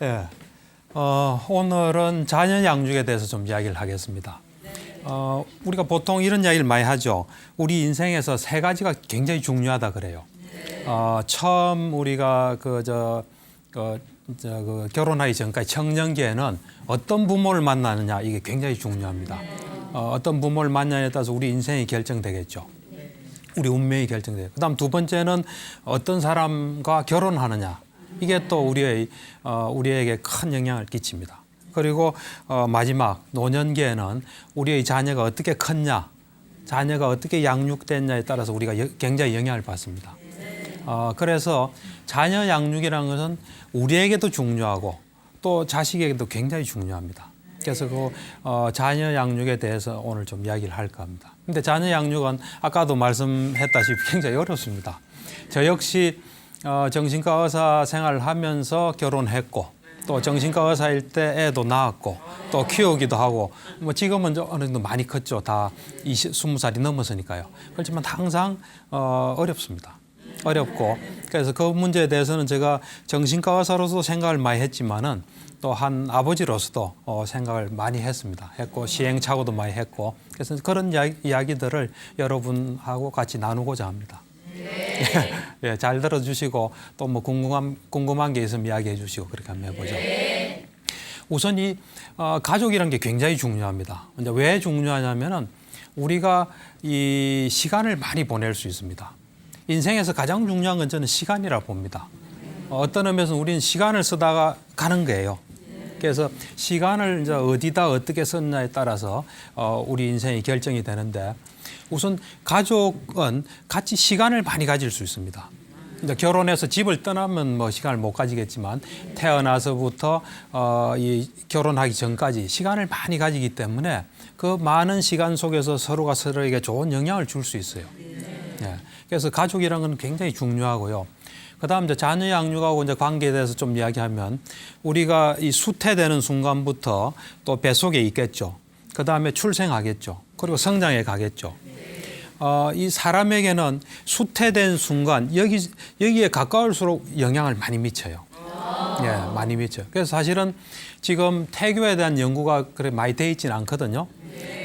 예. 오늘은 자녀 양육에 대해서 좀 이야기를 하겠습니다. 우리가 보통 이런 이야기를 많이 하죠. 우리 인생에서 세 가지가 굉장히 중요하다 그래요. 처음 우리가 결혼하기 전까지 청년기에는 어떤 부모를 만나느냐 이게 굉장히 중요합니다. 어떤 부모를 만나냐에 따라서 우리 인생이 결정되겠죠. 우리 운명이 결정돼요. 그다음 두 번째는 어떤 사람과 결혼하느냐. 이게 또 우리에게 큰 영향을 끼칩니다. 그리고 마지막 노년기에는 우리의 자녀가 어떻게 컸냐, 자녀가 어떻게 양육됐냐에 따라서 우리가 굉장히 영향을 받습니다. 그래서 자녀 양육이라는 것은 우리에게도 중요하고 또 자식에게도 굉장히 중요합니다. 그래서 자녀 양육에 대해서 오늘 좀 이야기를 할까 합니다. 근데 자녀 양육은 아까도 말씀했다시피 굉장히 어렵습니다. 저 역시 정신과 의사 생활을 하면서 결혼했고 또 정신과 의사일 때 애도 낳았고 또 키우기도 하고 지금은 어느 정도 많이 컸죠. 다 20살이 넘었으니까요. 그렇지만 항상 어렵습니다. 어렵고 그래서 그 문제에 대해서는 제가 정신과 의사로서 생각을 많이 했지만은 또 한 아버지로서도 생각을 많이 했고 시행착오도 많이 했고 그래서 그런 이야기들을 여러분하고 같이 나누고자 합니다. 네. 예, 잘 들어주시고 또 뭐 궁금한 게 있으면 이야기해 주시고 그렇게 한번 해보죠. 네. 우선 이 가족이라는 게 굉장히 중요합니다. 이제 왜 중요하냐면은 우리가 이 시간을 많이 보낼 수 있습니다. 인생에서 가장 중요한 건 저는 시간이라 봅니다. 어떤 의미에서 우리는 시간을 쓰다가 가는 거예요. 그래서 시간을 이제 어디다 어떻게 썼냐에 따라서 우리 인생이 결정이 되는데 우선 가족은 같이 시간을 많이 가질 수 있습니다. 이제 결혼해서 집을 떠나면 뭐 시간을 못 가지겠지만 태어나서부터 이 결혼하기 전까지 시간을 많이 가지기 때문에 그 많은 시간 속에서 서로가 서로에게 좋은 영향을 줄 수 있어요. 예. 그래서 가족이라는 건 굉장히 중요하고요. 그다음 이제 자녀 양육하고 이제 관계에 대해서 좀 이야기하면 우리가 이 수태되는 순간부터 또 뱃속에 있겠죠. 그다음에 출생하겠죠. 그리고 성장해 가겠죠. 이 사람에게는 수태된 순간 여기에 가까울수록 영향을 많이 미쳐요. 예, 많이 미쳐요. 그래서 사실은 지금 태교에 대한 연구가 그래 많이 돼 있지는 않거든요.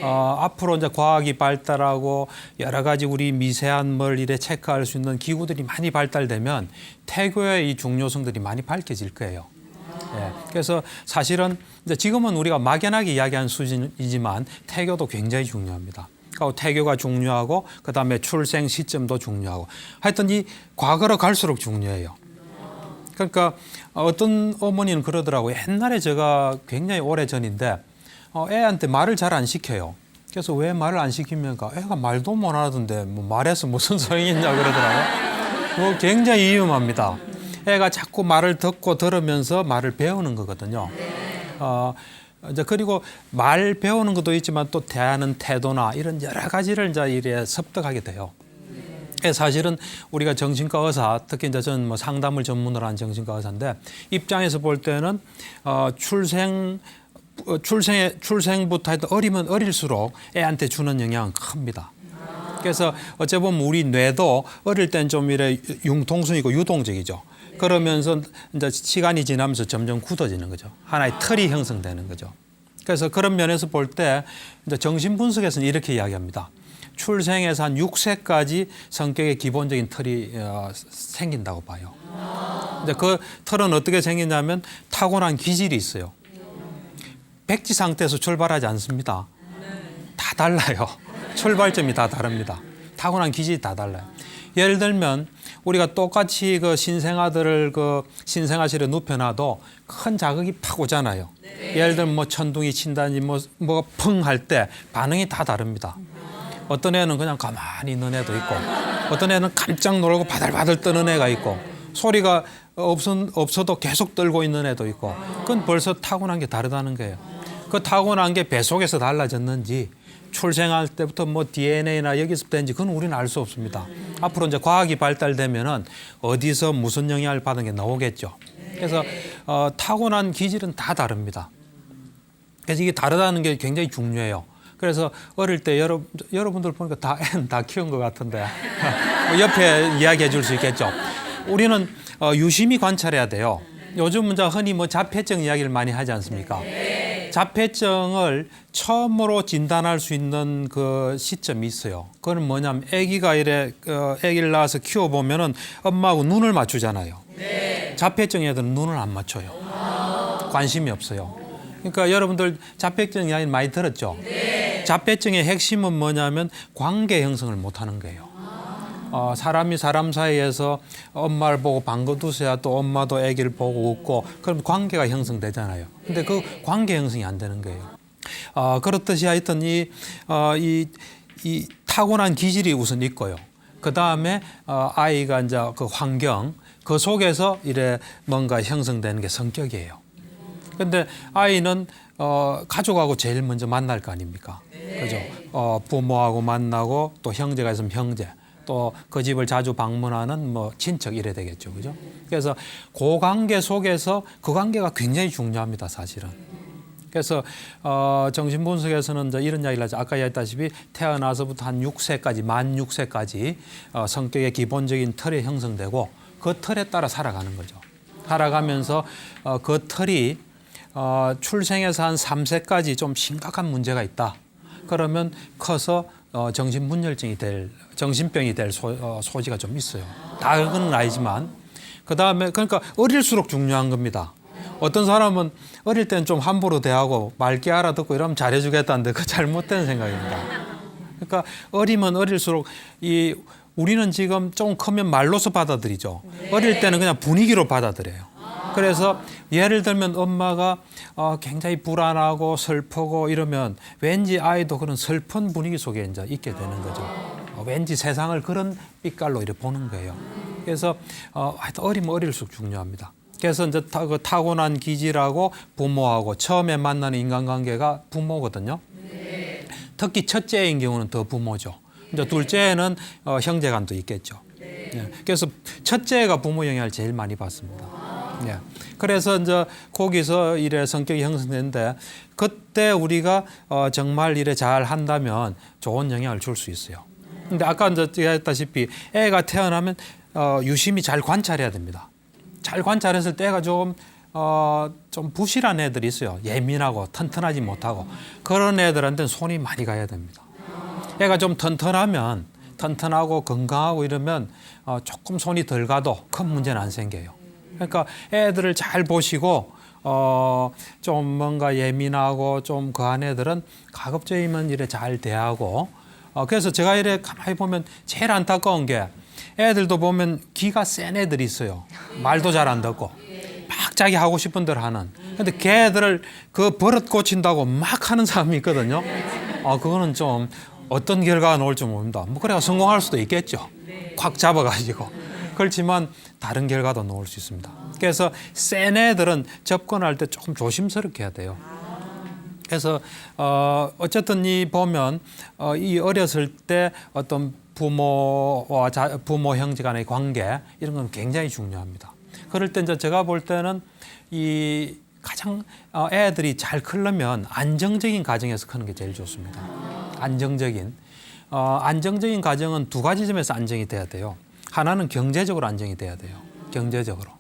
앞으로 이제 과학이 발달하고 여러 가지 우리 미세한 걸 이래 체크할 수 있는 기구들이 많이 발달되면 태교의 이 중요성들이 많이 밝혀질 거예요. 예, 그래서 사실은 이제 지금은 우리가 막연하게 이야기하는 수준이지만 태교도 굉장히 중요합니다. 태교가 중요하고 그다음에 출생 시점도 중요하고 하여튼 이 과거로 갈수록 중요해요. 그러니까 어떤 어머니는 그러더라고요. 옛날에 제가 굉장히 오래전인데 애한테 말을 잘 안 시켜요. 그래서 왜 말을 안 시키면까 애가 말도 못 하던데 뭐 말해서 무슨 소용이 있냐 그러더라고요. 굉장히 위험합니다. 애가 자꾸 말을 듣고 들으면서 말을 배우는 거거든요. 이제 그리고 말 배우는 것도 있지만 또 대하는 태도나 이런 여러 가지를 이제 이래 습득하게 돼요. 사실은 우리가 정신과 의사, 특히 이제 저는 뭐 상담을 전문으로 한 정신과 의사인데 입장에서 볼 때는 출생부터 해도 어리면 어릴수록 애한테 주는 영향은 큽니다. 그래서 어째 보면 우리 뇌도 어릴 땐 좀 이래 융통성이고 유동적이죠. 그러면서 이제 시간이 지나면서 점점 굳어지는 거죠. 하나의 틀이 형성되는 거죠. 그래서 그런 면에서 볼 때 이제 정신분석에서는 이렇게 이야기합니다. 출생에서 한 6세까지 성격의 기본적인 틀이 생긴다고 봐요. 이제 그 틀은 어떻게 생기냐면 타고난 기질이 있어요. 백지 상태에서 출발하지 않습니다. 다 달라요. 출발점이 다 다릅니다. 타고난 기질이 다 달라요. 예를 들면 우리가 똑같이 그 신생아들을 그 신생아실에 눕혀놔도 큰 자극이 팍 오잖아요. 예를 들면 뭐 천둥이 친다든지 뭐가 펑 할 때 반응이 다 다릅니다. 어떤 애는 그냥 가만히 있는 애도 있고 어떤 애는 깜짝 놀고 바들바들 떠는 애가 있고 소리가 없어도 계속 떨고 있는 애도 있고 그건 벌써 타고난 게 다르다는 거예요. 그 타고난 게 뱃속에서 달라졌는지 출생할 때부터 뭐 DNA나 여기서 된지 그건 우리는 알 수 없습니다. 앞으로 이제 과학이 발달되면은 어디서 무슨 영향을 받은 게 나오겠죠. 그래서 타고난 기질은 다 다릅니다. 그래서 이게 다르다는 게 굉장히 중요해요. 그래서 어릴 때 여러분들 보니까 다 키운 것 같은데 옆에 이야기해 줄 수 있겠죠. 우리는 유심히 관찰해야 돼요. 요즘은 이제 흔히 뭐 자폐증 이야기를 많이 하지 않습니까? 자폐증을 처음으로 진단할 수 있는 그 시점이 있어요. 그건 뭐냐면 아기가 아기를 낳아서 키워 보면은 엄마하고 눈을 맞추잖아요. 자폐증 애들은 눈을 안 맞춰요. 관심이 없어요. 그러니까 여러분들 자폐증 이야기 많이 들었죠? 자폐증의 핵심은 뭐냐면 관계 형성을 못 하는 거예요. 사람이 사람 사이에서 엄마를 보고 반겨두셔야 또 엄마도 아기를 보고 웃고 그럼 관계가 형성되잖아요. 근데 그 관계 형성이 안 되는 거예요. 그렇듯이 하여튼 이 타고난 기질이 우선 있고요. 그 다음에 아이가 이제 그 환경 그 속에서 이래 뭔가 형성되는 게 성격이에요. 근데 아이는 가족하고 제일 먼저 만날 거 아닙니까? 그죠? 부모하고 만나고 또 형제가 있으면 형제. 또 그 집을 자주 방문하는 뭐 친척 이래 되겠죠. 그죠? 그래서 그 관계 속에서 그 관계가 굉장히 중요합니다, 사실은. 그래서 정신분석에서는 이제 이런 이야기를 하죠. 아까 얘기했다시피 태어나서부터 한 6세까지, 만 6세까지 성격의 기본적인 틀이 형성되고 그 틀에 따라 살아가는 거죠. 살아가면서 그 틀이 출생에서 한 3세까지 좀 심각한 문제가 있다. 그러면 커서 정신병이 될 소지가 좀 있어요. 다 그건 아니지만. 그 다음에 그러니까 어릴수록 중요한 겁니다. 어떤 사람은 어릴 때는 좀 함부로 대하고 맑게 알아듣고 이러면 잘해주겠다는데 그 잘못된 생각입니다. 그러니까 어리면 어릴수록 우리는 지금 좀 크면 말로서 받아들이죠. 어릴 때는 그냥 분위기로 받아들여요. 그래서 예를 들면 엄마가 굉장히 불안하고 슬프고 이러면 왠지 아이도 그런 슬픈 분위기 속에 이제 있게 되는 거죠. 왠지 세상을 그런 빛깔로 이렇게 보는 거예요. 그래서 하여튼 어리면 어릴수록 중요합니다. 그래서 이제 그 타고난 기질하고 부모하고 처음에 만나는 인간관계가 부모거든요. 특히 첫째인 경우는 더 부모죠. 이제 둘째는 형제간도 있겠죠. 그래서 첫째가 부모 영향을 제일 많이 받습니다. 그래서 이제 거기서 이래 성격이 형성되는데 그때 우리가 정말 이래 잘 한다면 좋은 영향을 줄 수 있어요. 근데 아까 이제 얘기했다시피 애가 태어나면 유심히 잘 관찰해야 됩니다. 잘 관찰했을 때 애가 좀 부실한 애들이 있어요. 예민하고 튼튼하지 못하고 그런 애들한테는 손이 많이 가야 됩니다. 애가 좀 튼튼하고 건강하고 이러면 조금 손이 덜 가도 큰 문제는 안 생겨요. 그러니까 애들을 잘 보시고 좀 뭔가 예민하고 좀 그한 애들은 가급적이면 이래 잘 대하고 그래서 제가 이래 가만히 보면 제일 안타까운 게 애들도 보면 기가 센 애들이 있어요. 말도 잘 안 듣고 막 자기 하고 싶은 대로 하는. 근데 걔들을 그 버릇 고친다고 막 하는 사람이 있거든요. 그거는 좀 어떤 결과가 나올지 모릅니다. 뭐 그래야 성공할 수도 있겠죠. 콱 잡아가지고. 그렇지만 다른 결과도 나올 수 있습니다. 그래서 센 애들은 접근할 때 조금 조심스럽게 해야 돼요. 그래서 어쨌든 보면 이 어렸을 때 어떤 부모와 부모 형제 간의 관계 이런 건 굉장히 중요합니다. 그럴 때 이제 제가 볼 때는 이 가장 애들이 잘 크려면 안정적인 가정에서 크는 게 제일 좋습니다. 안정적인 가정은 두 가지 점에서 안정이 돼야 돼요. 하나는 경제적으로 안정이 돼야 돼요. 경제적으로.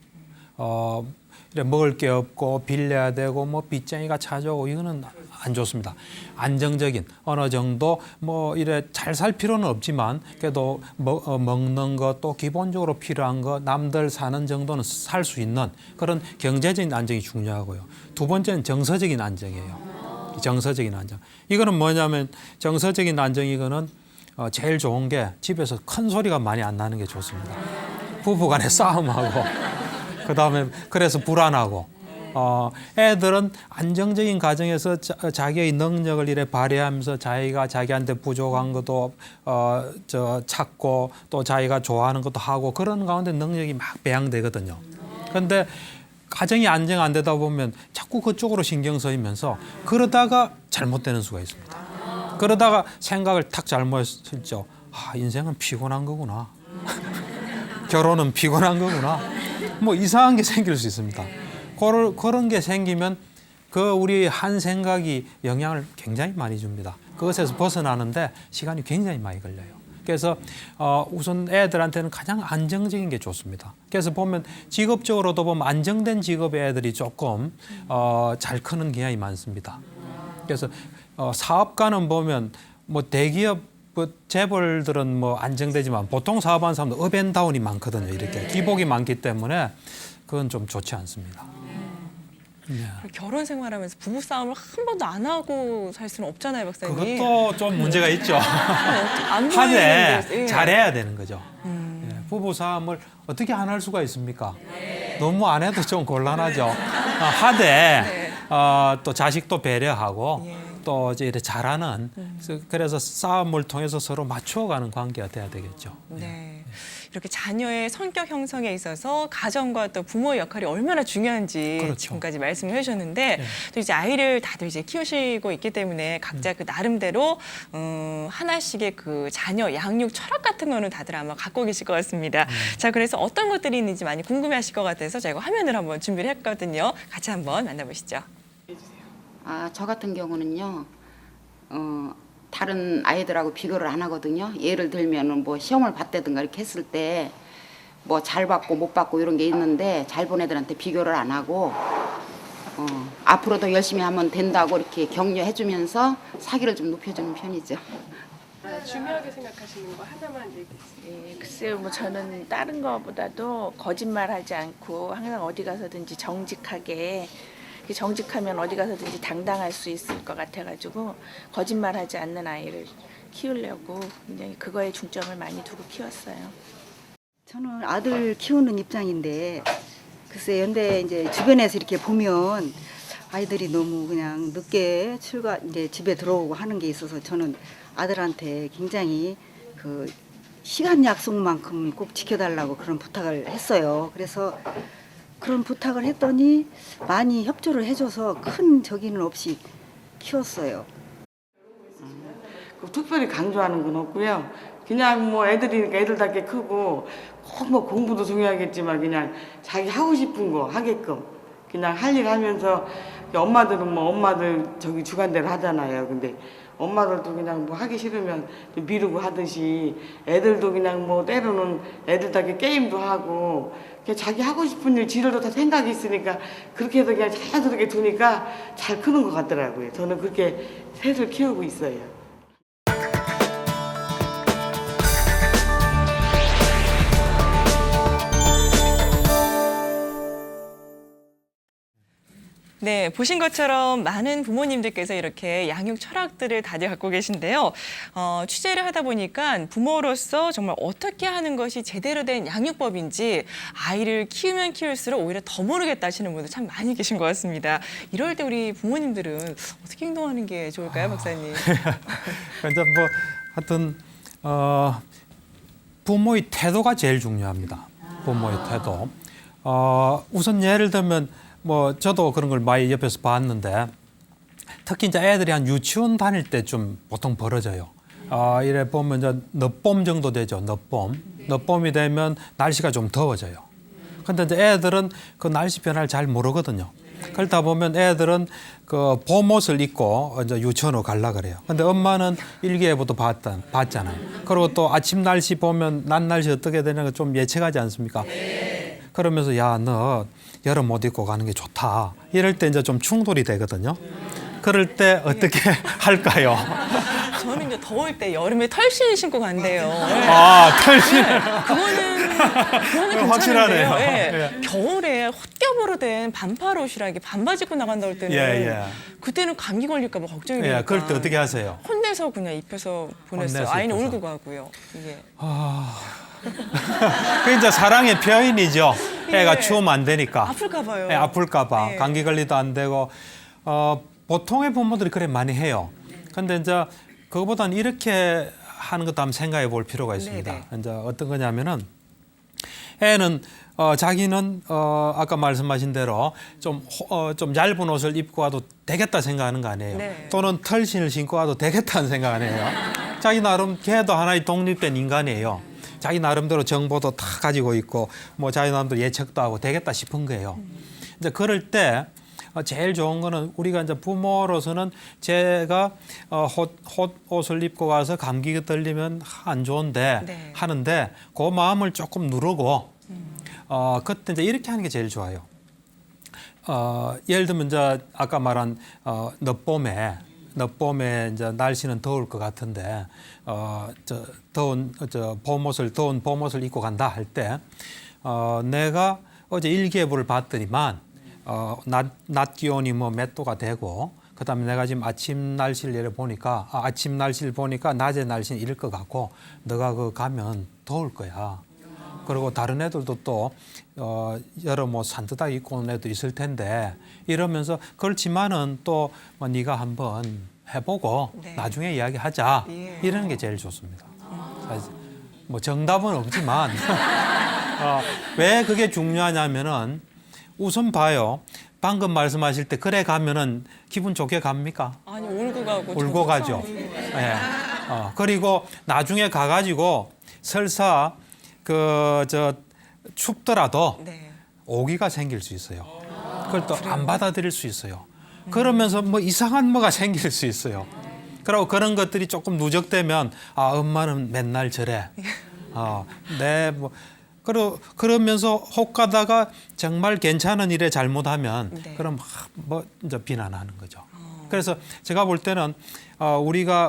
먹을 게 없고 빌려야 되고 뭐 빚쟁이가 찾아오고 이거는 안 좋습니다. 안정적인 어느 정도 뭐 이래 잘 살 필요는 없지만 그래도 먹는 것 또 기본적으로 필요한 거 남들 사는 정도는 살 수 있는 그런 경제적인 안정이 중요하고요. 두 번째는 정서적인 안정이에요. 정서적인 안정. 이거는 뭐냐면 정서적인 안정 이거는 제일 좋은 게 집에서 큰 소리가 많이 안 나는 게 좋습니다. 부부간에 싸움하고 그다음에 그래서 불안하고 애들은 안정적인 가정에서 자기의 능력을 이래 발휘하면서 자기가 자기한테 부족한 것도 찾고 또 자기가 좋아하는 것도 하고 그런 가운데 능력이 막 배양되거든요. 그런데 가정이 안정 안 되다 보면 자꾸 그쪽으로 신경 쓰이면서 그러다가 잘못되는 수가 있습니다. 그러다가 생각을 탁 잘못했죠. 인생은 피곤한 거구나. 결혼은 피곤한 거구나. 뭐 이상한 게 생길 수 있습니다. 그런 게 생기면 우리 한 생각이 영향을 굉장히 많이 줍니다. 그것에서 벗어나는데 시간이 굉장히 많이 걸려요. 그래서 우선 애들한테는 가장 안정적인 게 좋습니다. 그래서 보면 직업적으로도 보면 안정된 직업의 애들이 조금 잘 크는 경향이 많습니다. 그래서 사업가는 보면 뭐 대기업 재벌들은 뭐 안정되지만 보통 사업하는 사람들 업앤다운이 많거든요. 이렇게 기복이 많기 때문에 그건 좀 좋지 않습니다. 네. 결혼 생활하면서 부부 싸움을 한 번도 안 하고 살 수는 없잖아요, 박사님. 그것도 좀 문제가 있죠. 안 하되 보이는데, 예. 잘해야 되는 거죠. 예, 부부 싸움을 어떻게 안 할 수가 있습니까? 너무 안 해도 좀 곤란하죠. 하되 또 자식도 배려하고 예. 또 이제 이렇게 잘하는 그래서 싸움을 통해서 서로 맞추어가는 관계가 돼야 되겠죠. 네. 이렇게 자녀의 성격 형성에 있어서 가정과 또 부모의 역할이 얼마나 중요한지 그렇죠. 지금까지 말씀을 해주셨는데 또 이제 아이를 다들 이제 키우시고 있기 때문에 각자 그 나름대로 하나씩의 그 자녀 양육 철학 같은 거는 다들 아마 갖고 계실 것 같습니다. 자, 그래서 어떤 것들이 있는지 많이 궁금해하실 것 같아서 저희가 화면을 한번 준비를 했거든요. 같이 한번 만나보시죠. 저 같은 경우는요, 다른 아이들하고 비교를 안 하거든요. 예를 들면은 뭐 시험을 봤다든가 이렇게 했을 때 뭐 잘 받고 못 받고 이런 게 있는데 잘 본 애들한테 비교를 안 하고 앞으로도 열심히 하면 된다고 이렇게 격려해주면서 사기를 좀 높여주는 편이죠. 중요하게 생각하시는 거 하나만 얘기해 주세요. 예, 글쎄요, 뭐 저는 다른 거보다도 거짓말하지 않고 항상 어디 가서든지 정직하게, 정직하면 어디 가서든지 당당할 수 있을 것 같아가지고 거짓말하지 않는 아이를 키우려고 굉장히 그거에 중점을 많이 두고 키웠어요. 저는 아들 키우는 입장인데 글쎄 연대 이제 주변에서 이렇게 보면 아이들이 너무 그냥 늦게 이제 집에 들어오고 하는 게 있어서 저는 아들한테 굉장히 그 시간 약속만큼은 꼭 지켜달라고 그런 부탁을 했어요. 그래서 그런 부탁을 했더니 많이 협조를 해줘서 큰 저기는 없이 키웠어요. 특별히 강조하는 건 없고요. 그냥 뭐 애들이니까 애들답게 크고 꼭 뭐 공부도 중요하겠지만 그냥 자기 하고 싶은 거 하게끔 그냥 할 일 하면서 엄마들은 뭐 엄마들 저기 주관대로 하잖아요. 근데 엄마들도 그냥 뭐 하기 싫으면 미루고 하듯이 애들도 그냥 뭐 때로는 애들답게 게임도 하고 그냥 자기 하고 싶은 일 지들도 다 생각이 있으니까 그렇게 해서 그냥 자연스럽게 두니까 잘 크는 것 같더라고요. 저는 그렇게 셋을 키우고 있어요. 네, 보신 것처럼 많은 부모님들께서 이렇게 양육 철학들을 다들 갖고 계신데요. 취재를 하다 보니까 부모로서 정말 어떻게 하는 것이 제대로 된 양육법인지 아이를 키우면 키울수록 오히려 더 모르겠다 하시는 분들 참 많이 계신 것 같습니다. 이럴 때 우리 부모님들은 어떻게 행동하는 게 좋을까요, 박사님? 그러니까 뭐 하여튼 부모의 태도가 제일 중요합니다. 부모의 태도. 우선 예를 들면 뭐 저도 그런 걸 많이 옆에서 봤는데 특히 이제 애들이 한 유치원 다닐 때쯤 보통 벌어져요. 이래 보면 이제 늦봄 정도 되죠. 늦봄이 되면 날씨가 좀 더워져요. 근데 이제 애들은 그 날씨 변화를 잘 모르거든요. 그러다 보면 애들은 그 봄옷을 입고 이제 유치원으로 가려 그래요. 근데 엄마는 일기예보도 봤잖아요. 그리고 또 아침 날씨 보면 낮 날씨 어떻게 되는가 좀 예측하지 않습니까? 그러면서 야, 너 여름 옷 입고 가는 게 좋다. 이럴 때 이제 좀 충돌이 되거든요. 그럴 때 어떻게 할까요? 저는 이제 더울 때 여름에 털신 신고 간대요. 털신. 그거는 확실하네요. 괜찮은데요. 예. 겨울에 헛겹으로 된 반팔 옷이라 이게 반바지 입고 나간다 할 때는 예. 그때는 감기 걸릴까 봐 걱정이 되니까. 그럴 때 어떻게 하세요? 혼내서 그냥 입혀서 보냈어요. 혼내서 아이는 입혀서. 울고 가고요. 이게. 그게 이제 사랑의 표현이죠. 애가 예. 추우면 안 되니까. 아플까 봐요. 아플까 봐. 네. 감기 걸리도 안 되고. 보통의 부모들이 그래 많이 해요. 근데 이제 그거보다는 이렇게 하는 것도 한번 생각해 볼 필요가 있습니다. 네네. 이제 어떤 거냐면은 애는 자기는 아까 말씀하신 대로 좀 얇은 옷을 입고 와도 되겠다 생각하는 거 아니에요. 네. 또는 털신을 신고 와도 되겠다는 생각 아니에요. 자기 나름 걔도 하나의 독립된 인간이에요. 자기 나름대로 정보도 다 가지고 있고 뭐 자기 나름대로 예측도 하고 되겠다 싶은 거예요. 이제 그럴 때 제일 좋은 거는 우리가 이제 부모로서는 제가 옷을 입고 가서 감기가 들리면 안 좋은데 네. 하는데 그 마음을 조금 누르고 그때 이제 이렇게 하는 게 제일 좋아요. 예를 들면 이제 아까 말한 늦봄에 이제 날씨는 더울 것 같은데 더운 봄옷을 입고 간다 할 때 내가 어제 일기예보를 봤더니만 낮 기온이 뭐 몇 도가 되고 그다음에 내가 지금 아침 날씨를 보니까 낮에 날씨는 이럴 것 같고 너가 그 가면 더울 거야. 그리고 다른 애들도 또 여러 뭐 산뜻하게 입고 온 애도 있을 텐데 이러면서 그렇지만은 또 뭐 네가 한번 해보고 네. 나중에 이야기하자. 예. 이러는 게 제일 좋습니다. 사실 뭐 정답은 없지만 왜 그게 중요하냐면은 우선 봐요. 방금 말씀하실 때 그래 가면은 기분 좋게 갑니까? 아니 울고 가고 울고 가죠. 예. 그리고 나중에 가가지고 설사 춥더라도 네. 오기가 생길 수 있어요. 그걸 또 안 받아들일 수 있어요. 그러면서 뭐 이상한 뭐가 생길 수 있어요. 그리고 그런 것들이 조금 누적되면 엄마는 맨날 저래. 그러면서 혹 가다가 정말 괜찮은 일에 잘못하면 네. 그럼 뭐 이제 비난하는 거죠. 그래서 제가 볼 때는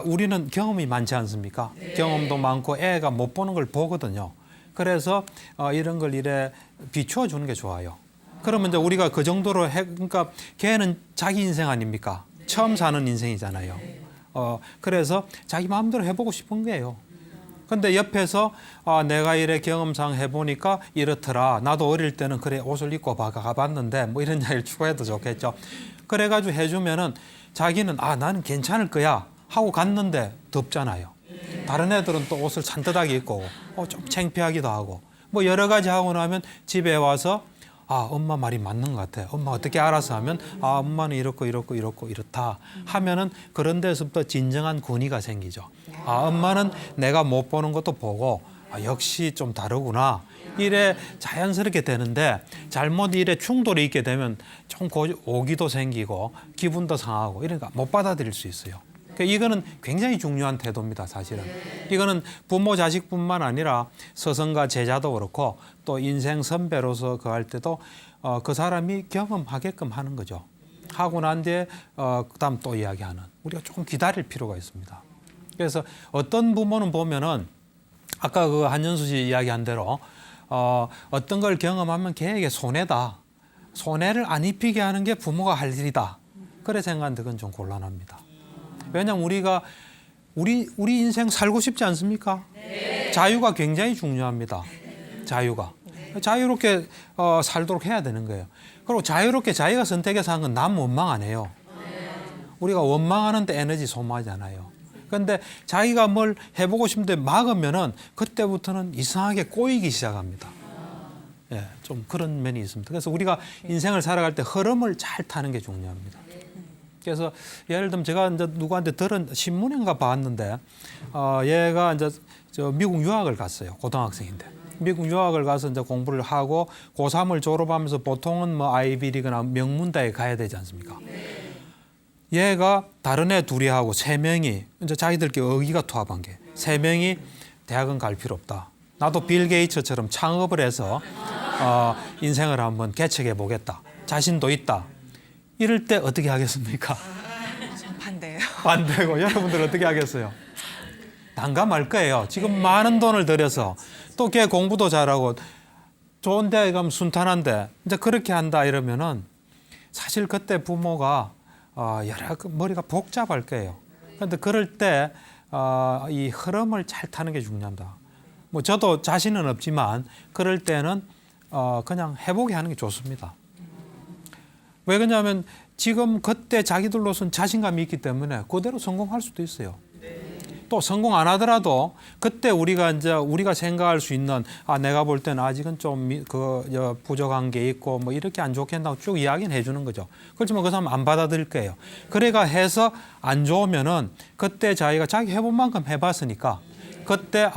우리는 경험이 많지 않습니까? 네. 경험도 많고 애가 못 보는 걸 보거든요. 그래서 이런 걸 이래 비추어 주는 게 좋아요. 그러면 이제 우리가 그 정도로 그러니까 걔는 자기 인생 아닙니까? 처음 사는 인생이잖아요. 그래서 자기 마음대로 해보고 싶은 거예요. 근데 옆에서 내가 이래 경험상 해보니까 이렇더라. 나도 어릴 때는 그래 옷을 입고 가봤는데 뭐 이런 이야기를 추가해도 좋겠죠. 그래가지고 해주면은 자기는 나는 괜찮을 거야 하고 갔는데 덥잖아요. 다른 애들은 또 옷을 산뜻하게 입고 좀 창피하기도 하고 뭐 여러 가지 하고 나면 집에 와서 엄마 말이 맞는 것 같아. 엄마 어떻게 알아서 하면 엄마는 이렇고 이렇다 하면은 그런 데서부터 진정한 권위가 생기죠. 엄마는 내가 못 보는 것도 보고 역시 좀 다르구나. 이래 자연스럽게 되는데 잘못 이래 충돌이 있게 되면 좀 오기도 생기고 기분도 상하고 이러니까 못 받아들일 수 있어요. 그러니까 이거는 굉장히 중요한 태도입니다, 사실은. 이거는 부모 자식뿐만 아니라 스승과 제자도 그렇고 또 인생 선배로서 그 할 때도 그 사람이 경험하게끔 하는 거죠. 하고 난 뒤에 그다음 또 이야기하는. 우리가 조금 기다릴 필요가 있습니다. 그래서 어떤 부모는 보면은 아까 그 한연수 씨 이야기한 대로 어떤 걸 경험하면 걔에게 손해다. 손해를 안 입히게 하는 게 부모가 할 일이다. 그래 생각하는데 그건 좀 곤란합니다. 왜냐하면 우리가 우리 인생 살고 싶지 않습니까? 네. 자유가 굉장히 중요합니다. 자유가. 자유롭게 살도록 해야 되는 거예요. 그리고 자유롭게 자기가 선택해서 한 건 남 원망 안 해요. 우리가 원망하는데 에너지 소모하잖아요. 그런데 자기가 뭘 해보고 싶은데 막으면은 그때부터는 이상하게 꼬이기 시작합니다. 예, 좀 그런 면이 있습니다. 그래서 우리가 인생을 살아갈 때 흐름을 잘 타는 게 중요합니다. 그래서 예를 들면 제가 이제 누구한테 들은 신문인가 봤는데 얘가 이제 미국 유학을 갔어요. 고등학생인데 미국 유학을 가서 이제 공부를 하고 고3을 졸업하면서 보통은 뭐 아이비리그나 명문대에 가야 되지 않습니까? 얘가 다른 애 둘이 하고 세 명이 이제 자기들끼리 의기가 투합한 게 세 명이 대학은 갈 필요 없다. 나도 빌 게이츠처럼 창업을 해서 인생을 한번 개척해 보겠다. 자신도 있다. 이럴 때 어떻게 하겠습니까? 반대예요. 반대고 여러분들 어떻게 하겠어요? 난감할 거예요. 지금 많은 돈을 들여서 또 걔 공부도 잘하고 좋은 대학에 가면 순탄한데 이제 그렇게 한다 이러면은 사실 그때 부모가 머리가 복잡할 거예요. 그런데 그럴 때 이 흐름을 잘 타는 게 중요합니다. 뭐 저도 자신은 없지만 그럴 때는 그냥 해보게 하는 게 좋습니다. 왜 그러냐면 지금 그때 자기들로서는 자신감이 있기 때문에 그대로 성공할 수도 있어요. 또 성공 안 하더라도 그때 우리가 생각할 수 있는 내가 볼 때는 아직은 좀 부족한 게 있고 뭐 이렇게 안 좋겠다고 쭉 이야기는 해주는 거죠. 그렇지만 그 사람 안 받아들일 거예요. 그래가 해서 안 좋으면은 그때 자기가 자기 해본 만큼 해봤으니까 그때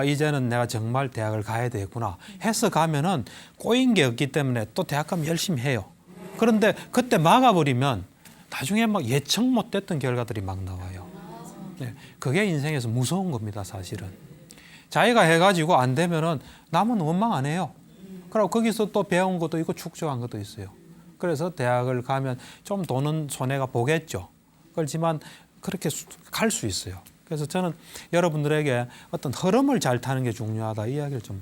이제는 내가 정말 대학을 가야 되겠구나 해서 가면은 꼬인 게 없기 때문에 또 대학 가면 열심히 해요. 그런데 그때 막아버리면 나중에 막 예측 못했던 결과들이 막 나와요. 네, 그게 인생에서 무서운 겁니다, 사실은. 자기가 해가지고 안 되면은 남은 원망 안 해요. 그리고 거기서 또 배운 것도 있고 축적한 것도 있어요. 그래서 대학을 가면 좀 돈은 손해가 보겠죠. 그렇지만 그렇게 갈 수 있어요. 그래서 저는 여러분들에게 어떤 흐름을 잘 타는 게 중요하다, 이 이야기를 좀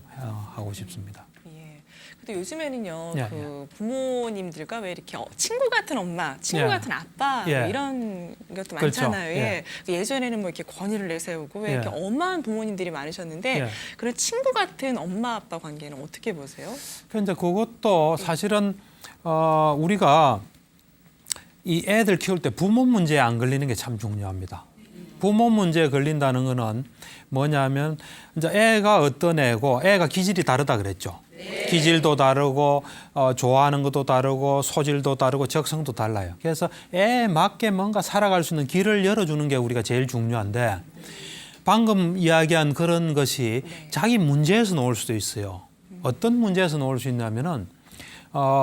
하고 싶습니다. 예. 근데 요즘에는요, 예, 그 부모님들과 왜 이렇게 친구 같은 엄마, 친구 예. 같은 아빠 뭐 예. 이런 것도 그렇죠. 많잖아요. 예. 예전에는 뭐 이렇게 권위를 내세우고 왜 이렇게 예. 엄한 부모님들이 많으셨는데 예. 그런 친구 같은 엄마 아빠 관계는 어떻게 보세요? 그런데 그것도 사실은 우리가 이 애들 키울 때 부모 문제에 안 걸리는 게 참 중요합니다. 부모 문제에 걸린다는 거는 뭐냐면 이제 애가 어떤 애고 애가 기질이 다르다 그랬죠. 기질도 다르고 좋아하는 것도 다르고 소질도 다르고 적성도 달라요. 그래서 애에 맞게 뭔가 살아갈 수 있는 길을 열어주는 게 우리가 제일 중요한데 방금 이야기한 그런 것이 자기 문제에서 나올 수도 있어요. 어떤 문제에서 나올 수 있냐면은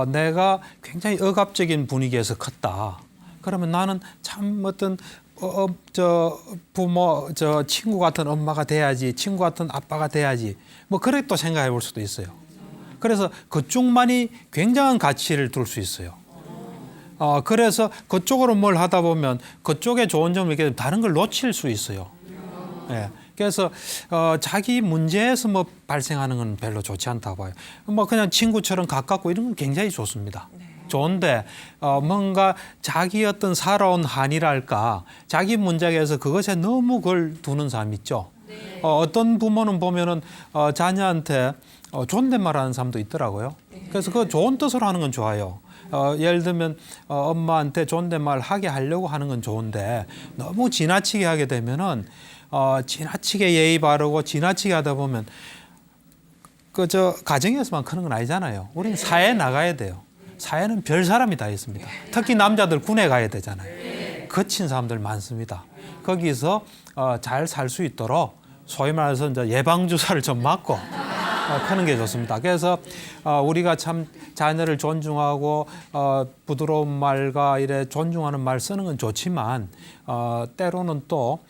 내가 굉장히 억압적인 분위기에서 컸다. 그러면 나는 참 어떤 친구 같은 엄마가 돼야지, 친구 같은 아빠가 돼야지. 뭐 그렇게 또 생각해 볼 수도 있어요. 그래서 그쪽만이 굉장한 가치를 둘 수 있어요. 그래서 그쪽으로 뭘 하다 보면 그쪽에 좋은 점을 이렇게 다른 걸 놓칠 수 있어요. 예. 그래서 자기 문제에서 뭐 발생하는 건 별로 좋지 않다고 봐요. 뭐 그냥 친구처럼 가깝고 이런 건 굉장히 좋습니다. 좋은데 뭔가 자기 어떤 살아온 한이랄까 자기 문제에서 그것에 너무 그걸 두는 사람 있죠. 어떤 부모는 보면은 자녀한테 존댓말하는 사람도 있더라고요. 그래서 그 좋은 뜻으로 하는 건 좋아요. 예를 들면 엄마한테 존댓말 하게 하려고 하는 건 좋은데 너무 지나치게 하게 되면은 지나치게 예의 바르고 지나치게 하다 보면 그저 가정에서만 크는 건 아니잖아요. 우리는 사회에 나가야 돼요. 사회는 별 사람이 다 있습니다. 특히 남자들 군에 가야 되잖아요. 거친 사람들 많습니다. 거기서 잘 살 수 있도록 소위 말해서 이제 예방 주사를 좀 맞고 크는 게 좋습니다. 그래서 우리가 참 자녀를 존중하고 부드러운 말과 이래 존중하는 말 쓰는 건 좋지만 때로는 또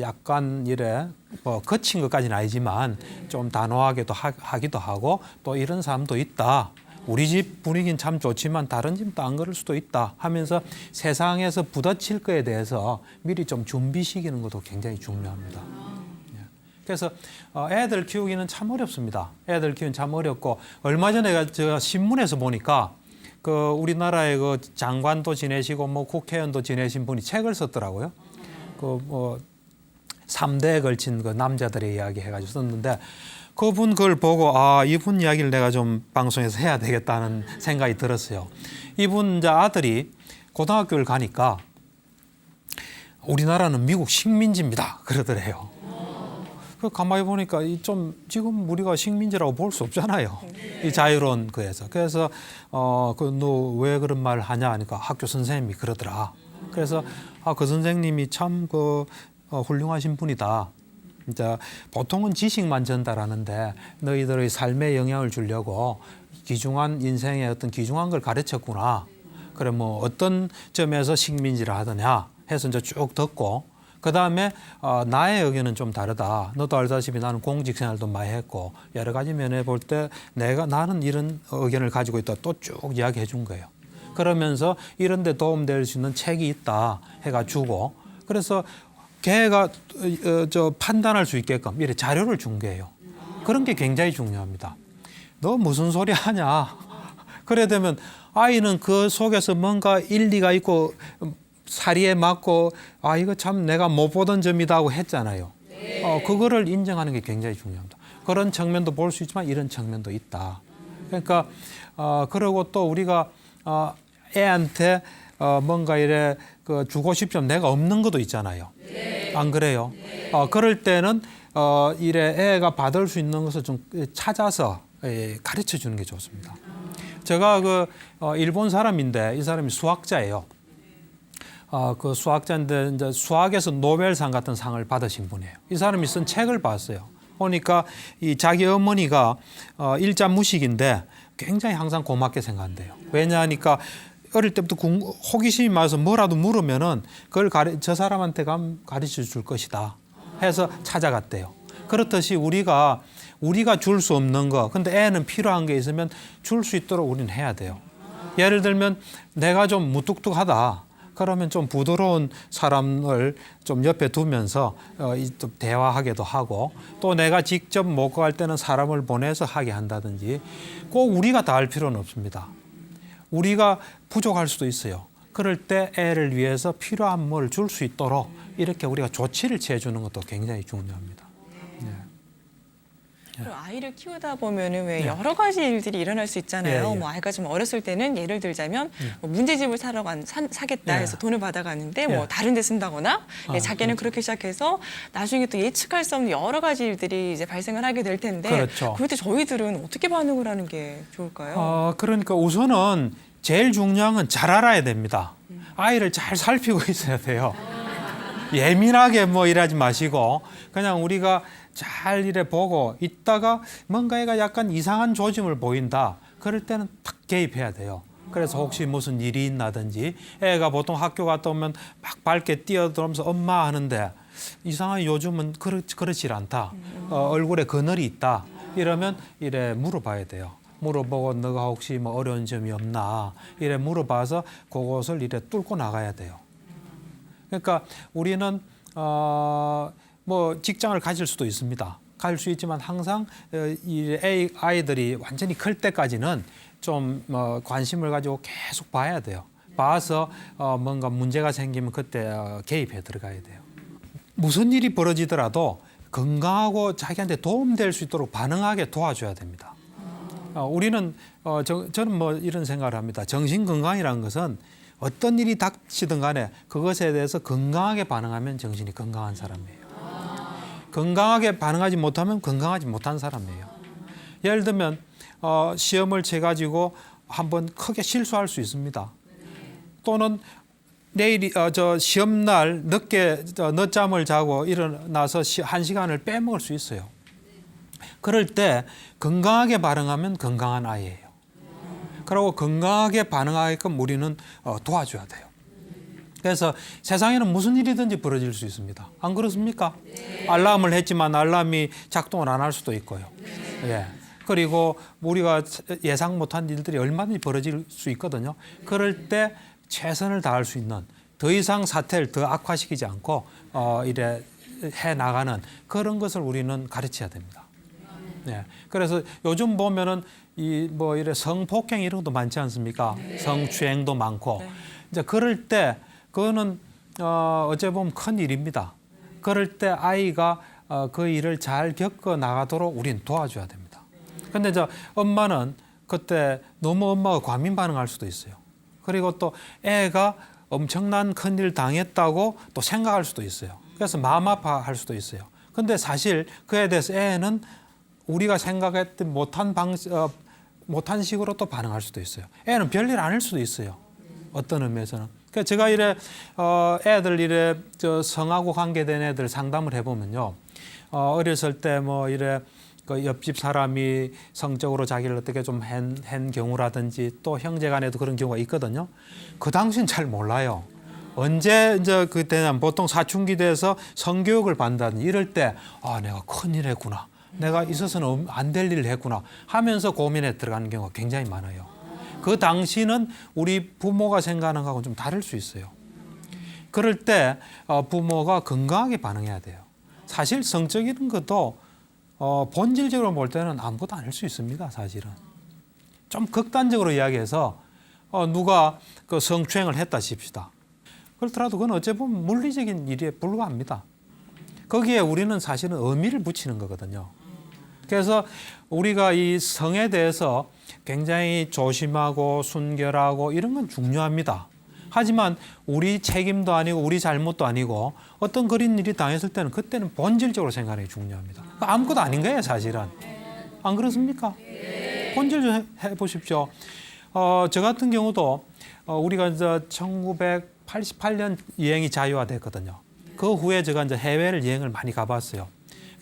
약간 이래 뭐 거친 것까지는 아니지만 좀 단호하게도 하기도 하고 또 이런 사람도 있다. 우리 집 분위기는 참 좋지만 다른 집도 안 그럴 수도 있다 하면서 세상에서 부딪힐 거에 대해서 미리 좀 준비시키는 것도 굉장히 중요합니다. 그래서 애들 키우기는 참 어렵습니다. 애들 키우기는 참 어렵고 얼마 전에 제가 신문에서 보니까 그 우리나라의 그 장관도 지내시고 뭐 국회의원도 지내신 분이 책을 썼더라고요. 그 뭐 3대에 걸친 그 남자들의 이야기 해가지고 썼는데 그분 그걸 보고 이분 이야기를 내가 좀 방송에서 해야 되겠다는 생각이 들었어요. 이분 이제 아들이 고등학교를 가니까 우리나라는 미국 식민지입니다 그러더래요. 그 가만히 보니까 좀 지금 우리가 식민지라고 볼 수 없잖아요. 이 자유로운 거에서. 그래서 너 왜 그런 말 하냐 하니까 학교 선생님이 그러더라. 그래서 그 선생님이 참 훌륭하신 분이다. 이제 보통은 지식만 전달하는데 너희들의 삶에 영향을 주려고 귀중한 인생의 어떤 귀중한 걸 가르쳤구나. 그래 뭐 어떤 점에서 식민지를 하더냐 해서 이제 쭉 듣고 그다음에 나의 의견은 좀 다르다. 너도 알다시피 나는 공직 생활도 많이 했고 여러 가지 면에 볼 때 나는 이런 의견을 가지고 있다. 또 쭉 이야기해 준 거예요. 그러면서 이런 데 도움될 수 있는 책이 있다 해가 주고 그래서 걔가 판단할 수 있게끔 이렇게 자료를 준 거예요. 그런 게 굉장히 중요합니다. 너 무슨 소리 하냐. 그래 되면 아이는 그 속에서 뭔가 일리가 있고 사리에 맞고 이거 참 내가 못 보던 점이다 하고 했잖아요. 그거를 인정하는 게 굉장히 중요합니다. 그런 측면도 볼 수 있지만 이런 측면도 있다. 그러니까 그리고 또 우리가 애한테 뭔가 이래 주고 싶지만 내가 없는 것도 있잖아요. 안 그래요? 그럴 때는 이래 애가 받을 수 있는 것을 좀 찾아서 가르쳐 주는 게 좋습니다. 제가 일본 사람인데 이 사람이 수학자예요. 그 수학자인데 이제 수학에서 노벨상 같은 상을 받으신 분이에요. 이 사람이 쓴 책을 봤어요. 보니까 이 자기 어머니가 일자무식인데 굉장히 항상 고맙게 생각한대요. 왜냐하니까 어릴 때부터 호기심이 많아서 뭐라도 물으면은 그걸 저 사람한테 가르쳐 줄 것이다 해서 찾아갔대요. 그렇듯이 우리가 줄 수 없는 거, 근데 애는 필요한 게 있으면 줄 수 있도록 우리는 해야 돼요. 예를 들면 내가 좀 무뚝뚝하다. 그러면 좀 부드러운 사람을 좀 옆에 두면서 좀 대화하게도 하고, 또 내가 직접 못 갈 때는 사람을 보내서 하게 한다든지, 꼭 우리가 다 할 필요는 없습니다. 우리가 부족할 수도 있어요. 그럴 때 애를 위해서 필요한 뭘 줄 수 있도록 이렇게 우리가 조치를 취해주는 것도 굉장히 중요합니다. 네. 그리고 아이를 키우다 보면은 왜 네. 여러 가지 일들이 일어날 수 있잖아요. 예, 예. 뭐 아이가 좀 어렸을 때는 예를 들자면 뭐 문제집을 사겠다 예. 해서 돈을 받아가는데 뭐 예. 다른 데 쓴다거나 아, 자기는 그렇게 시작해서 나중에 또 예측할 수 없는 여러 가지 일들이 이제 발생을 하게 될 텐데 그렇죠. 그럴 때 저희들은 어떻게 반응을 하는 게 좋을까요? 그러니까 우선은 제일 중요한 건 잘 알아야 됩니다. 아이를 잘 살피고 있어야 돼요. 예민하게 뭐 일하지 마시고 그냥 우리가 잘 이래 보고 있다가 뭔가 애가 약간 이상한 조짐을 보인다. 그럴 때는 탁 개입해야 돼요. 그래서 혹시 무슨 일이 있나든지 애가 보통 학교 갔다 오면 막 밝게 뛰어들어오면서 엄마 하는데 이상하게 요즘은 그렇지 않다. 얼굴에 그늘이 있다. 이러면 이래 물어봐야 돼요. 물어보고 너가 혹시 뭐 어려운 점이 없나 이래 물어봐서 그것을 이래 뚫고 나가야 돼요. 그러니까 우리는 뭐 직장을 가질 수도 있습니다. 갈 수 있지만 항상 이 아이들이 완전히 클 때까지는 좀 관심을 가지고 계속 봐야 돼요. 봐서 뭔가 문제가 생기면 그때 개입해 들어가야 돼요. 무슨 일이 벌어지더라도 건강하고 자기한테 도움될 수 있도록 반응하게 도와줘야 됩니다. 우리는 저는 뭐 이런 생각을 합니다. 정신 건강이라는 것은 어떤 일이 닥치든 간에 그것에 대해서 건강하게 반응하면 정신이 건강한 사람이에요. 건강하게 반응하지 못하면 건강하지 못한 사람이에요. 예를 들면 시험을 쳐가지고 한번 크게 실수할 수 있습니다. 또는 내일이 시험 날 늦게 늦잠을 자고 일어나서 1시간을 빼먹을 수 있어요. 그럴 때 건강하게 반응하면 건강한 아이예요. 그리고 건강하게 반응하게끔 우리는 도와줘야 돼요. 그래서 세상에는 무슨 일이든지 벌어질 수 있습니다. 안 그렇습니까? 알람을 했지만 알람이 작동을 안 할 수도 있고요. 예. 그리고 우리가 예상 못한 일들이 얼마든지 벌어질 수 있거든요. 그럴 때 최선을 다할 수 있는 더 이상 사태를 더 악화시키지 않고 이래 해 나가는 그런 것을 우리는 가르쳐야 됩니다. 네. 그래서 요즘 보면은 뭐 이래 성폭행 이런 것도 많지 않습니까? 성추행도 많고. 이제 그럴 때 그거는 어째 보면 큰 일입니다. 그럴 때 아이가 그 일을 잘 겪어 나가도록 우리는 도와줘야 됩니다. 근데 엄마는 그때 너무 엄마가 과민 반응할 수도 있어요. 그리고 또 애가 엄청난 큰일 당했다고 또 생각할 수도 있어요. 그래서 마음 아파할 수도 있어요. 근데 사실 그에 대해서 애는 우리가 생각했던 못한 식으로 또 반응할 수도 있어요. 애는 별일 아닐 수도 있어요. 어떤 의미에서는. 그러니까 제가 이래 애들 이래 성하고 관계된 애들 상담을 해보면요. 어렸을 때 뭐 이래 그 옆집 사람이 성적으로 자기를 어떻게 좀 한 경우라든지 또 형제간에도 그런 경우가 있거든요. 그 당시는 잘 몰라요. 언제 이제 그때는 보통 사춘기 돼서 성교육을 받는다든지 이럴 때 내가 큰일 했구나. 내가 있어서는 안 될 일을 했구나 하면서 고민에 들어가는 경우가 굉장히 많아요. 그 당시는 우리 부모가 생각하는 거하고는 좀 다를 수 있어요. 그럴 때 부모가 건강하게 반응해야 돼요. 사실 성적인 것도 본질적으로 볼 때는 아무것도 아닐 수 있습니다. 사실은. 좀 극단적으로 이야기해서 누가 그 성추행을 했다 칩시다. 그렇더라도 그건 어째 보면 물리적인 일에 불과합니다. 거기에 우리는 사실은 의미를 붙이는 거거든요. 그래서 우리가 이 성에 대해서 굉장히 조심하고 순결하고 이런 건 중요합니다. 하지만 우리 책임도 아니고 우리 잘못도 아니고 어떤 그런 일이 당했을 때는 그때는 본질적으로 생각하는 게 중요합니다. 아무것도 아닌 거예요, 사실은. 안 그렇습니까? 본질 좀 해보십시오. 저 같은 경우도 우리가 이제 1988년 여행이 자유화됐거든요. 그 후에 제가 이제 해외를 여행을 많이 가봤어요.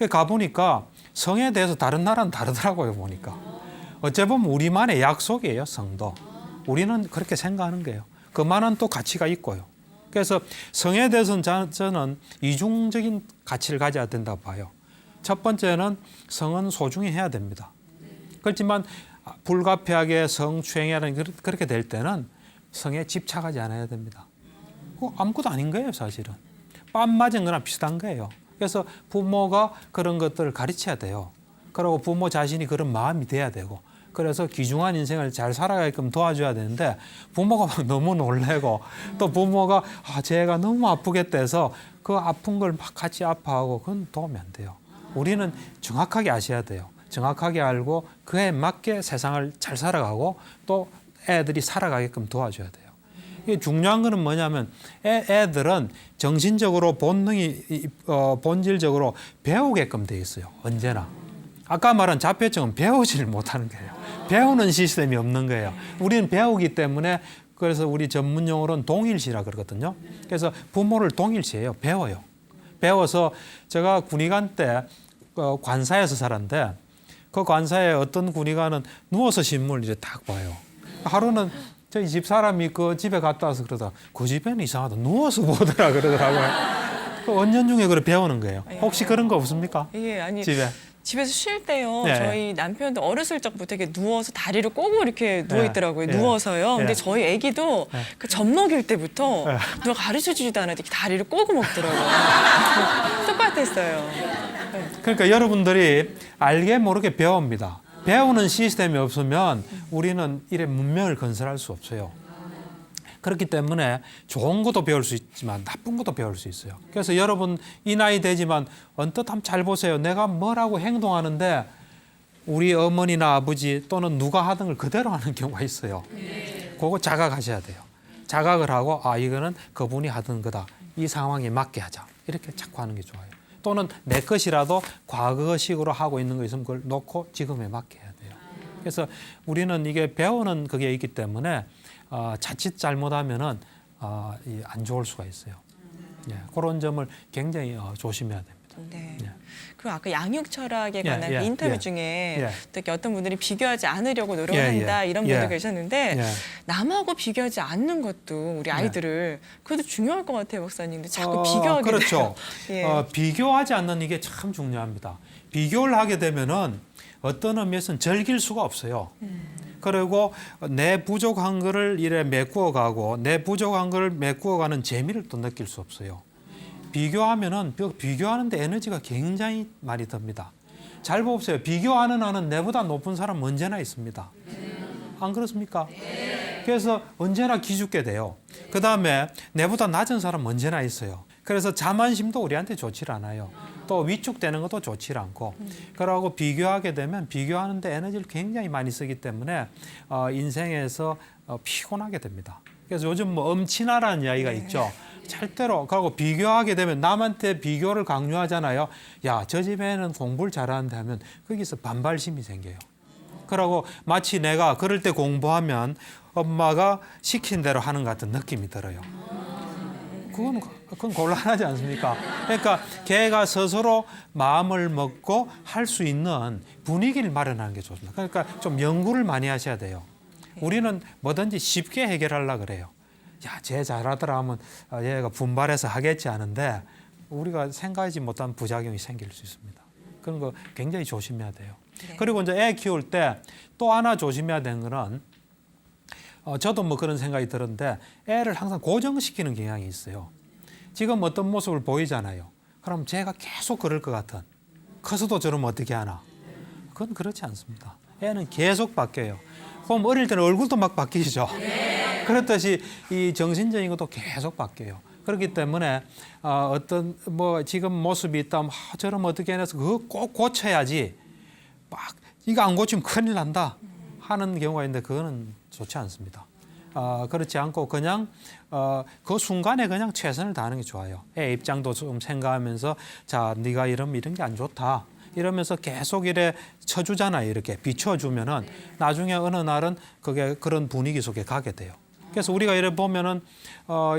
가보니까 성에 대해서 다른 나라는 다르더라고요, 보니까. 어째 보면 우리만의 약속이에요, 성도. 우리는 그렇게 생각하는 거예요. 그만한 또 가치가 있고요. 그래서 성에 대해서는 저는 이중적인 가치를 가져야 된다고 봐요. 첫 번째는 성은 소중히 해야 됩니다. 그렇지만 불가피하게 성추행이라는 그렇게 될 때는 성에 집착하지 않아야 됩니다. 그거 아무것도 아닌 거예요, 사실은. 뺨 맞은 거나 비슷한 거예요. 그래서 부모가 그런 것들을 가르쳐야 돼요. 그리고 부모 자신이 그런 마음이 돼야 되고, 그래서 귀중한 인생을 잘 살아가게끔 도와줘야 되는데, 부모가 막 너무 놀래고 또 부모가 쟤가 너무 아프겠다 해서 그 아픈 걸 막 같이 아파하고, 그건 도움이 안 돼요. 우리는 정확하게 아셔야 돼요. 정확하게 알고 그에 맞게 세상을 잘 살아가고 또 애들이 살아가게끔 도와줘야 돼요. 이게 중요한 거는 뭐냐면 애들은 정신적으로 본질적으로 배우게끔 돼 있어요. 언제나. 아까 말한 자폐증은 배우지를 못하는 거예요. 배우는 시스템이 없는 거예요. 우리는 배우기 때문에, 그래서 우리 전문 용어로는 동일시라 그러거든요. 그래서 부모를 동일시해요. 배워요. 배워서 제가 군의관 때 관사에서 살았는데, 그 관사에 어떤 군의관은 누워서 신문을 이제 딱 봐요. 하루는 저희 집 사람이 그 집에 갔다 와서 그러다 그 집에는 이상하다. 누워서 보더라 그러더라고요. 그 원년 중에 그걸 배우는 거예요. 혹시 그런 거 없습니까? 예, 아니 집에. 집에서 쉴 때요. 네. 저희 남편도 어렸을 적부터 이렇게 누워서 다리를 꼬고 이렇게 누워 있더라고요. 네. 누워서요. 근데 네. 저희 애기도 그 젖 먹일 때부터 누가 가르쳐 주지도 않았는데 이렇게 다리를 꼬고 먹더라고요. 똑같았어요. 그러니까 여러분들이 알게 모르게 배웁니다. 배우는 시스템이 없으면 우리는 이래 문명을 건설할 수 없어요. 그렇기 때문에 좋은 것도 배울 수 있지만 나쁜 것도 배울 수 있어요. 그래서 여러분 이 나이 되지만 언뜻 한번 잘 보세요. 내가 뭐라고 행동하는데 우리 어머니나 아버지 또는 누가 하던 걸 그대로 하는 경우가 있어요. 그거 자각하셔야 돼요. 자각을 하고 이거는 그분이 하던 거다. 이 상황에 맞게 하자. 이렇게 자꾸 하는 게 좋아요. 또는 내 것이라도 과거식으로 하고 있는 거 있으면 그걸 놓고 지금에 맞게 해야 돼요. 그래서 우리는 이게 배우는 그게 있기 때문에 자칫 잘못하면은 안 좋을 수가 있어요. 예, 그런 점을 굉장히 조심해야 됩니다. 네. 예. 그리고 아까 양육 철학에 예, 관한 예, 그 인터뷰 예. 중에 예. 특히 어떤 분들이 비교하지 않으려고 노력한다 예, 예. 이런 분도 예. 계셨는데 예. 남하고 비교하지 않는 것도 우리 아이들을 그래도 중요할 것 같아요, 박사님. 근데 자꾸 비교하게 그렇죠. 돼요. 예. 비교하지 않는 이게 참 중요합니다. 비교를 하게 되면은 어떤 의미에서는 즐길 수가 없어요. 그리고 내 부족한 거를 이래 메꾸어 가고 내 부족한 거를 메꾸어 가는 재미를 또 느낄 수 없어요. 비교하면은 비교하는데 에너지가 굉장히 많이 듭니다. 잘 보세요. 비교하는 한은 내보다 높은 사람 언제나 있습니다. 안 그렇습니까? 그래서 언제나 기죽게 돼요. 그다음에 내보다 낮은 사람 언제나 있어요. 그래서 자만심도 우리한테 좋지 않아요. 또 위축되는 것도 좋지 않고. 그러고 비교하게 되면 비교하는데 에너지를 굉장히 많이 쓰기 때문에 인생에서 피곤하게 됩니다. 그래서 요즘 뭐 엄친아라는 이야기가 있죠. 절대로. 그리고 비교하게 되면 남한테 비교를 강요하잖아요. 야, 저 집에는 공부를 잘하는데 하면 거기서 반발심이 생겨요. 그러고 마치 내가 그럴 때 공부하면 엄마가 시킨 대로 하는 것 같은 느낌이 들어요. 그건 곤란하지 않습니까? 그러니까 걔가 스스로 마음을 먹고 할 수 있는 분위기를 마련하는 게 좋습니다. 그러니까 좀 연구를 많이 하셔야 돼요. 우리는 뭐든지 쉽게 해결하려고 그래요. 야, 쟤 잘하더라 하면 얘가 분발해서 하겠지 하는데 우리가 생각하지 못한 부작용이 생길 수 있습니다. 그런 거 굉장히 조심해야 돼요. 네. 그리고 이제 애 키울 때 또 하나 조심해야 되는 거는 저도 뭐 그런 생각이 들었는데 애를 항상 고정시키는 경향이 있어요. 지금 어떤 모습을 보이잖아요. 그럼 쟤가 계속 그럴 것 같은. 커서도 저러면 어떻게 하나. 그건 그렇지 않습니다. 애는 계속 바뀌어요. 보면 어릴 때는 얼굴도 막 바뀌죠. 그렇듯이 이 정신적인 것도 계속 바뀌어요. 그렇기 때문에 어떤 뭐 지금 모습이 있다면 저러면 어떻게 해서 그거 꼭 고쳐야지. 막 이거 안 고치면 큰일 난다 하는 경우가 있는데 그거는 좋지 않습니다. 그렇지 않고 그냥 그 순간에 그냥 최선을 다하는 게 좋아요. 애 입장도 좀 생각하면서 자, 네가 이러면 이런 게 안 좋다. 이러면서 계속 이래 쳐주잖아요. 이렇게 비춰주면은 나중에 어느 날은 그게 그런 분위기 속에 가게 돼요. 그래서 우리가 이래 보면은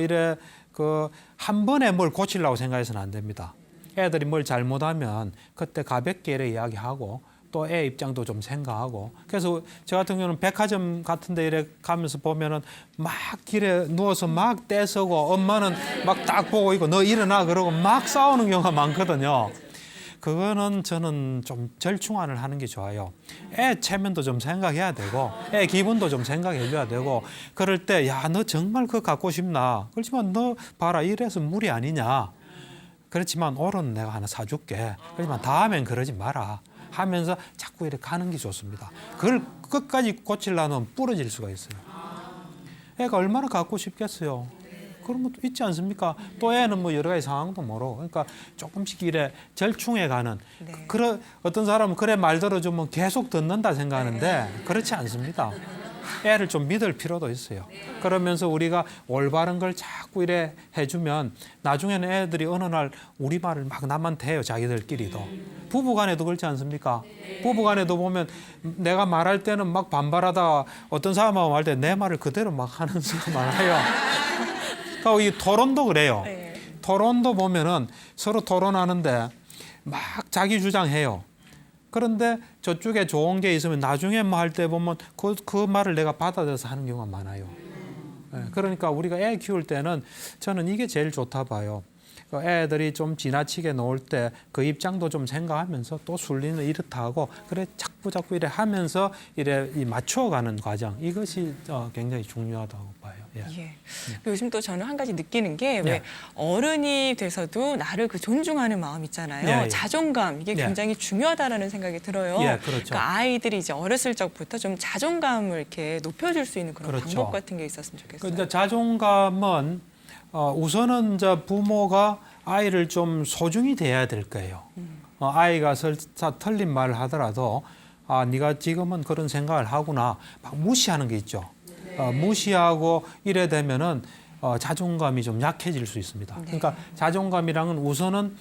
이래 그 한 번에 뭘 고치려고 생각해서는 안 됩니다. 애들이 뭘 잘못하면 그때 가볍게 이래 이야기하고 또 애 입장도 좀 생각하고 그래서 저 같은 경우는 백화점 같은 데 이래 가면서 보면은 막 길에 누워서 막 떼서고 엄마는 막 딱 보고 있고 너 일어나 그러고 막 싸우는 경우가 많거든요. 그거는 저는 좀 절충안을 하는 게 좋아요. 애 체면도 좀 생각해야 되고 애 기분도 좀 생각해 줘야 되고 그럴 때 야, 너 정말 그거 갖고 싶나? 그렇지만 너 봐라 이래서 무리 아니냐? 그렇지만 오늘은 내가 하나 사줄게. 그렇지만 다음엔 그러지 마라 하면서 자꾸 이렇게 가는 게 좋습니다. 그걸 끝까지 고치려면 부러질 수가 있어요. 애가 얼마나 갖고 싶겠어요. 그런 것도 있지 않습니까? 또 애는 뭐 여러 가지 상황도 모르고 그러니까 조금씩 이래 절충해 가는 그런 어떤 사람은 그래 말 들어주면 계속 듣는다 생각하는데 그렇지 않습니다. 애를 좀 믿을 필요도 있어요. 그러면서 우리가 올바른 걸 자꾸 이래 해주면 나중에는 애들이 어느 날 우리 말을 막 남한테 해요. 자기들끼리도. 부부간에도 그렇지 않습니까? 부부간에도 보면 내가 말할 때는 막 반발하다가 어떤 사람하고 말할 때 내 말을 그대로 막 하는 수가 많아요. 그러니까 이 토론도 그래요. 토론도 보면은 서로 토론하는데 막 자기 주장해요. 그런데 저쪽에 좋은 게 있으면 나중에 뭐 할 때 보면 그 말을 내가 받아들여서 하는 경우가 많아요. 그러니까 우리가 애 키울 때는 저는 이게 제일 좋다 봐요. 애들이 좀 지나치게 놀 때 그 입장도 좀 생각하면서 또 순리는 이렇다 하고 그래 자꾸 이래 하면서 이래 맞춰가는 과정 이것이 굉장히 중요하다고 봐요. 예. 요즘 또 저는 한 가지 느끼는 게 왜 어른이 돼서도 나를 그 존중하는 마음 있잖아요. 자존감 이게 굉장히 중요하다라는 생각이 들어요. 그렇죠. 그러니까 아이들이 이제 어렸을 적부터 좀 자존감을 이렇게 높여줄 수 있는 그런 그렇죠. 방법 같은 게 있었으면 좋겠어요. 그러니까 자존감은 우선은 이제 부모가 아이를 좀 소중히 대해야 될 거예요. 아이가 설사 틀린 말을 하더라도 네가 지금은 그런 생각을 하구나 막 무시하는 게 있죠. 무시하고 이래 되면은 자존감이 좀 약해질 수 있습니다. 그러니까 자존감이랑은 우선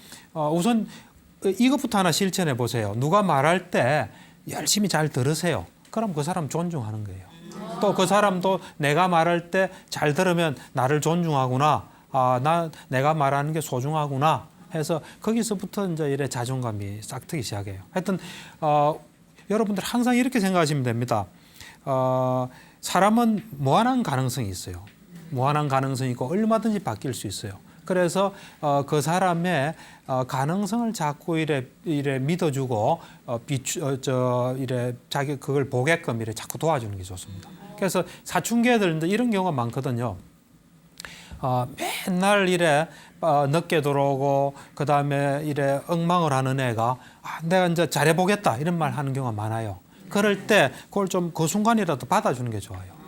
이것부터 하나 실천해 보세요. 누가 말할 때 열심히 잘 들으세요. 그럼 그 사람 존중하는 거예요. 또 그 사람도 내가 말할 때 잘 들으면 나를 존중하구나. 내가 말하는 게 소중하구나. 해서 거기서부터 이제 이래 자존감이 싹트기 시작해요. 하여튼 여러분들 항상 이렇게 생각하시면 됩니다. 사람은 무한한 가능성이 있어요. 무한한 가능성이 있고 얼마든지 바뀔 수 있어요. 그래서 그 사람의 가능성을 자꾸 이래 믿어주고 이래 자기 그걸 보게끔 이래 자꾸 도와주는 게 좋습니다. 그래서 사춘기애들 이런 경우가 많거든요. 맨날 이래 늦게 들어오고 그 다음에 이래 엉망을 하는 애가 내가 이제 잘해보겠다 이런 말 하는 경우가 많아요. 그럴 때 그걸 좀 그 순간이라도 받아주는 게 좋아요.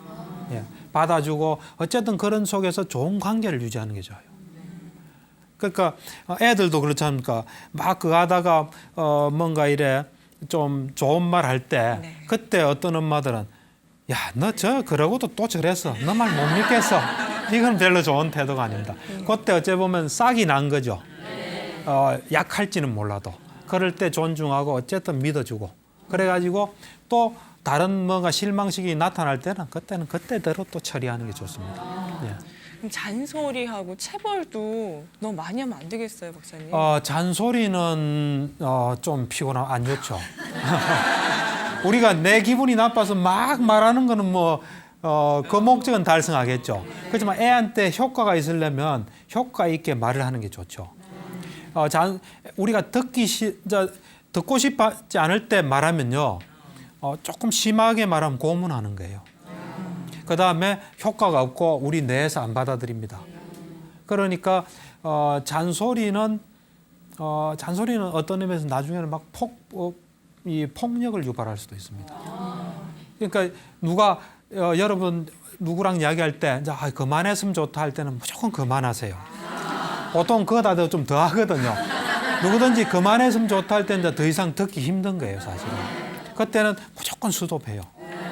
받아주고 어쨌든 그런 속에서 좋은 관계를 유지하는 게 좋아요. 그러니까 애들도 그렇지 않습니까? 막 그거 하다가 뭔가 이래 좀 좋은 말 할 때 그때 어떤 엄마들은 야, 너 그러고도 또 저랬어. 너 말 못 믿겠어. 이건 별로 좋은 태도가 아닙니다. 그때 어째 보면 싹이 난 거죠. 약할지는 몰라도. 그럴 때 존중하고 어쨌든 믿어주고. 그래가지고 또 다른 뭔가 실망식이 나타날 때는 그때는 그때대로 또 처리하는 게 좋습니다. 그럼 잔소리하고 체벌도 너무 많이 하면 안 되겠어요, 박사님? 잔소리는 좀 피곤하고 안 좋죠. 우리가 내 기분이 나빠서 막 말하는 거는 그 목적은 달성하겠죠. 그렇지만 애한테 효과가 있으려면 효과 있게 말을 하는 게 좋죠. 우리가 듣고 싶지 않을 때 말하면요. 조금 심하게 말하면 고문하는 거예요. 그 다음에 효과가 없고 우리 뇌에서 안 받아들입니다. 그러니까 잔소리는 어떤 의미에서 나중에는 막 폭력을 유발할 수도 있습니다. 그러니까 여러분 누구랑 이야기할 때 이제 그만했으면 좋다 할 때는 무조건 그만하세요. 보통 그거다 좀 더 하거든요. 누구든지 그만했으면 좋다 할 때 이제 더 이상 듣기 힘든 거예요, 사실은. 그때는 무조건 수도해요.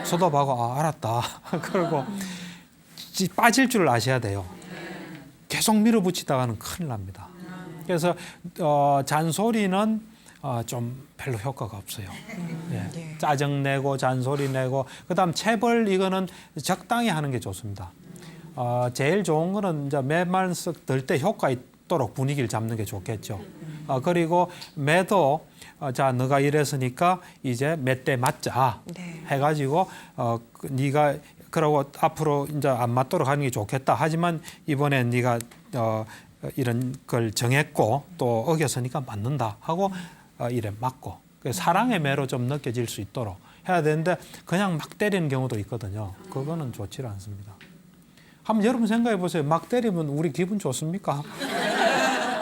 수도하고 알았다. 그러고 빠질 줄 아셔야 돼요. 계속 밀어붙이다가는 큰일 납니다. 그래서 잔소리는 좀 별로 효과가 없어요. 짜증내고 잔소리내고 그다음 체벌 이거는 적당히 하는 게 좋습니다. 제일 좋은 거는 이제 매 말 쓱 들 때 효과 있도록 분위기를 잡는 게 좋겠죠. 그리고 매도 자 너가 이랬으니까 이제 몇 대 맞자 네. 해가지고 네가 그러고 앞으로 이제 안 맞도록 하는 게 좋겠다. 하지만 이번에 네가 이런 걸 정했고 또 어겼으니까 맞는다 하고 이래 맞고 사랑의 매로 좀 느껴질 수 있도록 해야 되는데 그냥 막 때리는 경우도 있거든요. 그거는 좋지 않습니다. 한번 여러분 생각해 보세요. 막 때리면 우리 기분 좋습니까?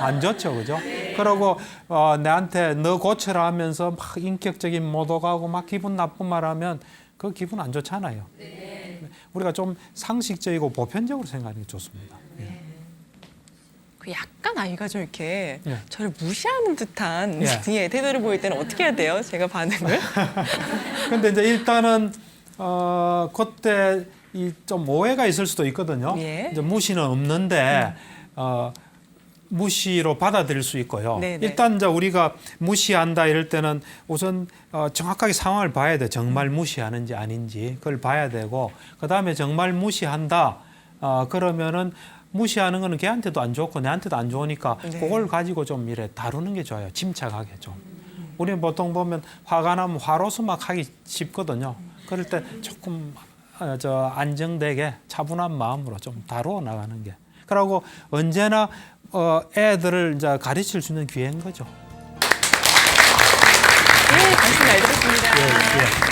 안 좋죠, 그죠? 그러고 내한테 너 고쳐라 하면서 막 인격적인 모독하고 막 기분 나쁜 말하면 그 기분 안 좋잖아요. 우리가 좀 상식적이고 보편적으로 생각하는 게 좋습니다. 그 약간 아이가 좀 이렇게 예. 저를 무시하는 듯한 예. 예, 태도를 보일 때는 어떻게 해야 돼요? 제가 반응을? 근데 이제 일단은 그때 이 좀 오해가 있을 수도 있거든요. 예. 이제 무시는 없는데 무시로 받아들일 수 있고요. 네네. 일단 이제 우리가 무시한다 이럴 때는 우선 정확하게 상황을 봐야 돼. 정말 무시하는지 아닌지 그걸 봐야 되고 그다음에 정말 무시한다. 그러면은 무시하는 거는 걔한테도 안 좋고 내한테도 안 좋으니까 네. 그걸 가지고 좀 이래 다루는 게 좋아요. 침착하게 좀. 우리는 보통 보면 화가 나면 화로서 막 하기 쉽거든요. 그럴 때 조금 안정되게 차분한 마음으로 좀 다루어 나가는 게. 그리고 언제나 애들을 이제 가르칠 수 있는 기회인 거죠. 네, 말씀 잘 들었습니다. 예, 예.